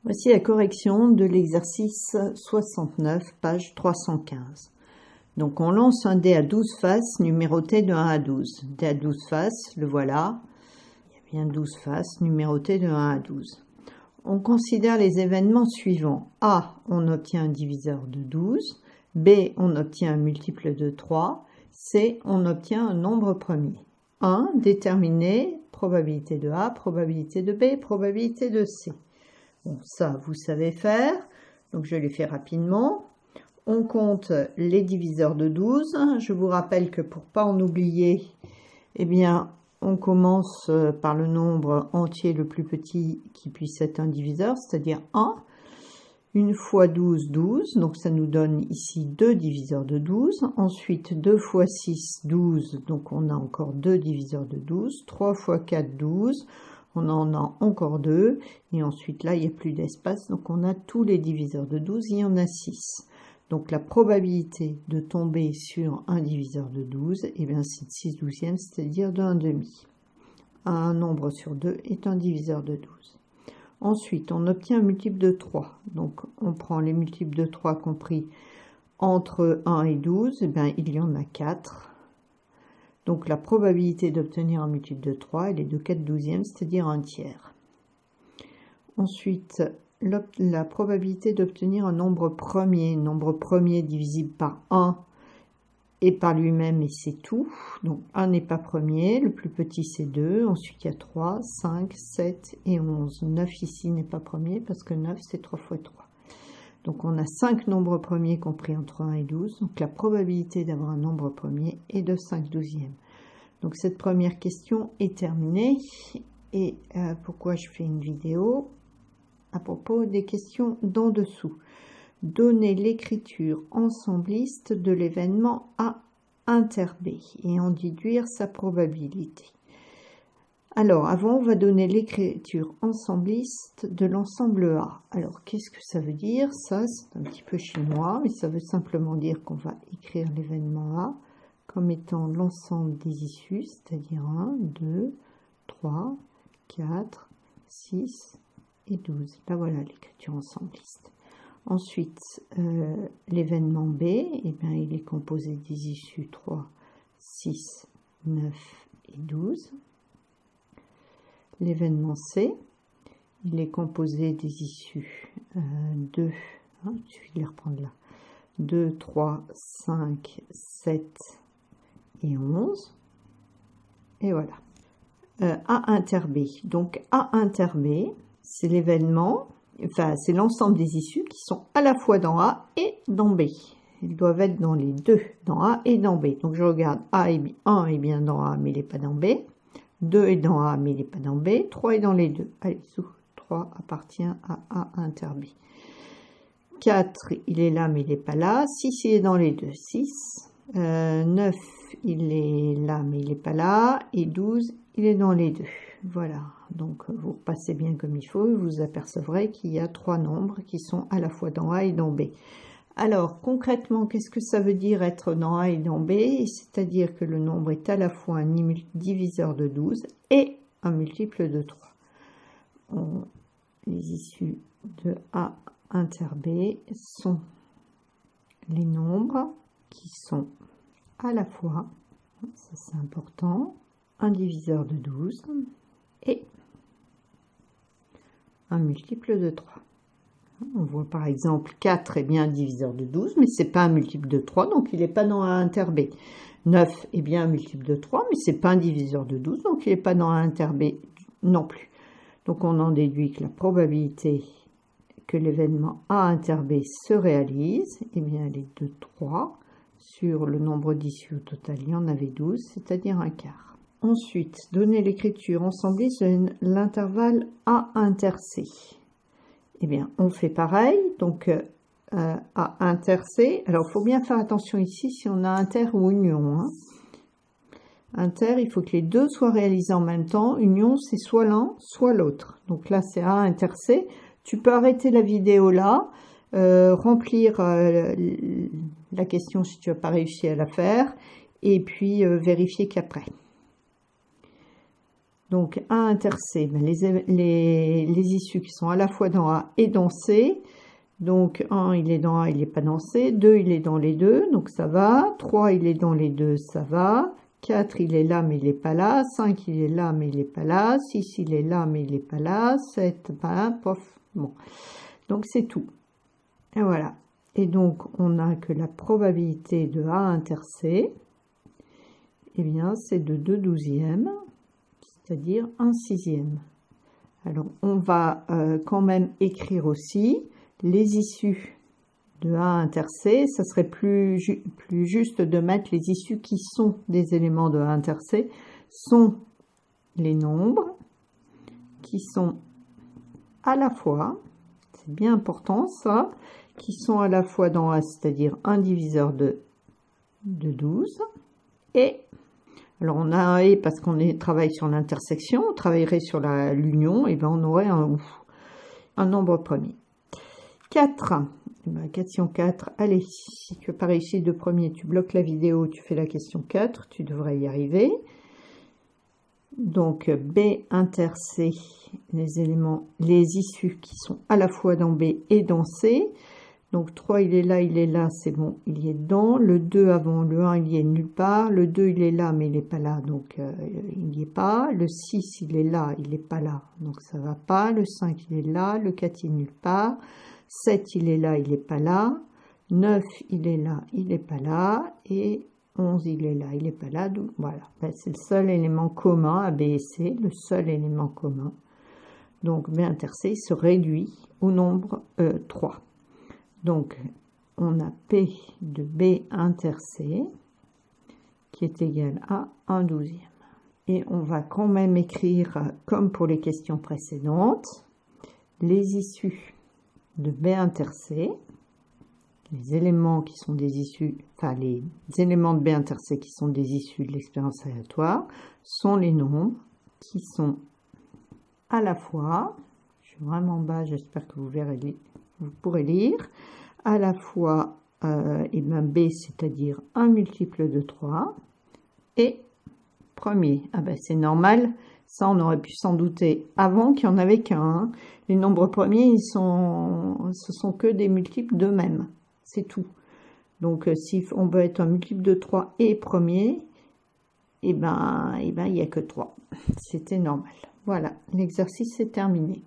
Voici la correction de l'exercice 69, page 315. Donc on lance un dé à 12 faces numéroté de 1 à 12. Dé à 12 faces, le voilà. Il y a bien 12 faces numéroté de 1 à 12. On considère les événements suivants. A, on obtient un diviseur de 12. B, on obtient un multiple de 3. C, on obtient un nombre premier. 1, déterminer probabilité de A, probabilité de B, probabilité de C. Bon, ça, vous savez faire, donc je les fais rapidement. On compte les diviseurs de 12. Je vous rappelle que pour ne pas en oublier, eh bien, on commence par le nombre entier le plus petit qui puisse être un diviseur, c'est-à-dire 1. Une fois 12, 12, donc ça nous donne ici 2 diviseurs de 12. Ensuite, 2 fois 6, 12, donc on a encore 2 diviseurs de 12. 3 fois 4, 12. On en a encore 2. Et ensuite, là, il n'y a plus d'espace, donc on a tous les diviseurs de 12, il y en a 6. Donc la probabilité de tomber sur un diviseur de 12, eh bien c'est de 6 douzièmes, c'est-à-dire de 1,5. Un nombre sur 2 est un diviseur de 12. Ensuite, on obtient un multiple de 3. Donc on prend les multiples de 3 compris entre 1 et 12, eh bien il y en a 4. Donc la probabilité d'obtenir un multiple de 3, elle est de 4 douzièmes, c'est-à-dire un tiers. Ensuite, la probabilité d'obtenir un nombre premier divisible par 1 et par lui-même, et c'est tout. Donc 1 n'est pas premier, le plus petit c'est 2, ensuite il y a 3, 5, 7 et 11. 9 ici n'est pas premier parce que 9 c'est 3 fois 3. Donc on a 5 nombres premiers compris entre 1 et 12, donc la probabilité d'avoir un nombre premier est de 5 douzièmes. Donc cette première question est terminée. Et pourquoi je fais une vidéo à propos des questions d'en dessous. Donner l'écriture ensembliste de l'événement A inter B et en déduire sa probabilité. Alors, avant, on va donner l'écriture ensembliste de l'ensemble A. Alors, qu'est-ce que ça veut dire? Ça, c'est un petit peu chinois, mais ça veut simplement dire qu'on va écrire l'événement A comme étant l'ensemble des issues, c'est-à-dire 1, 2, 3, 4, 6 et 12. Là, voilà l'écriture ensembliste. Ensuite, l'événement B, eh bien, il est composé des issues 3, 6, 9 et 12. L'événement C, il est composé des issues 2, hein, il suffit de les reprendre là, 2, 3, 5, 7 et 11. Et voilà. A inter B. Donc A inter B, c'est l'événement, enfin c'est l'ensemble des issues qui sont à la fois dans A et dans B. Ils doivent être dans les deux, dans A et dans B. Donc je regarde, 1 est bien dans A, mais il n'est pas dans B. 2 est dans A, mais il n'est pas dans B. 3 est dans les deux. Allez, 3 appartient à A inter B. 4, il est là, mais il n'est pas là. 6, il est dans les deux. 6. 9, il est là, mais il n'est pas là. Et 12, il est dans les deux. Voilà. Donc, vous repassez bien comme il faut. Vous apercevrez qu'il y a 3 nombres qui sont à la fois dans A et dans B. Alors, concrètement, qu'est-ce que ça veut dire être dans A et dans B? C'est-à-dire que le nombre est à la fois un diviseur de 12 et un multiple de 3. Les issues de A inter B sont les nombres qui sont à la fois, ça c'est important, un diviseur de 12 et un multiple de 3. On voit par exemple 4 est bien un diviseur de 12, mais ce n'est pas un multiple de 3, donc il n'est pas dans A inter B. 9 est bien un multiple de 3, mais ce n'est pas un diviseur de 12, donc il n'est pas dans A inter B non plus. Donc on en déduit que la probabilité que l'événement A inter B se réalise, eh bien elle est de 3 sur le nombre d'issues au total, il y en avait 12, c'est-à-dire un quart. Ensuite, donner l'écriture ensembliste de l'intervalle A inter C. Eh bien, on fait pareil, donc A inter C. Alors, il faut bien faire attention ici si on a inter ou union. Hein. Inter, il faut que les deux soient réalisés en même temps. Union, c'est soit l'un, soit l'autre. Donc là, c'est A inter C. Tu peux arrêter la vidéo là, remplir la question si tu n'as pas réussi à la faire, et puis vérifier qu'après. Donc A intercé, ben les issues qui sont à la fois dans A et dans C. Donc 1 il est dans A, il n'est pas dans C. 2 il est dans les deux, donc ça va. 3 il est dans les deux, ça va. 4 il est là mais il n'est pas là. 5 il est là mais il n'est pas là. 6 il est là mais il n'est pas là. 7, ben, pof, bon. Donc c'est tout. Et voilà. Et donc on a que la probabilité de A inter C, eh bien c'est de 2/12e, c'est-à-dire 1/6e. Alors on va quand même écrire aussi les issues de A inter C. Ça serait plus juste de mettre les issues qui sont des éléments de A inter C, sont les nombres qui sont à la fois, c'est bien important ça, qui sont à la fois dans A, c'est-à-dire un diviseur de 12, et alors on a un et parce qu'on travaille sur l'intersection, on travaillerait sur l'union, et bien on aurait un nombre premier. 4, et ben, question 4, allez, si tu veux pas réussir de premier, tu bloques la vidéo, tu fais la question 4, tu devrais y arriver. Donc B inter C, les issues qui sont à la fois dans B et dans C. Donc 3 il est là, c'est bon, il y est dedans. Le 2 avant, le 1 il y est nulle part. Le 2 il est là mais il n'est pas là, donc il n'y est pas. Le 6 il est là, il n'est pas là, donc ça va pas. Le 5 il est là, le 4 il est nulle part. 7 il est là, il n'est pas là. 9 il est là, il n'est pas là. Et 11 il est là, il n'est pas là. Donc voilà, ben, c'est le seul élément commun à B et C, le seul élément commun. Donc B inter C se réduit au nombre 3. Donc, on a P de B inter C qui est égal à 1/12e. Et on va quand même écrire, comme pour les questions précédentes, les issues de B inter C, les éléments qui sont des issues, enfin les éléments de B inter C qui sont des issues de l'expérience aléatoire, sont les nombres qui sont à la fois, je suis vraiment bas, j'espère que vous pourrez lire, à la fois et ben B, c'est-à-dire un multiple de 3, et premier. Ah ben c'est normal, ça on aurait pu s'en douter avant qu'il n'y en avait qu'un. Les nombres premiers, ce sont que des multiples d'eux-mêmes, c'est tout. Donc si on veut être un multiple de 3 et premier, et ben il n'y a que 3. C'était normal. Voilà, l'exercice est terminé.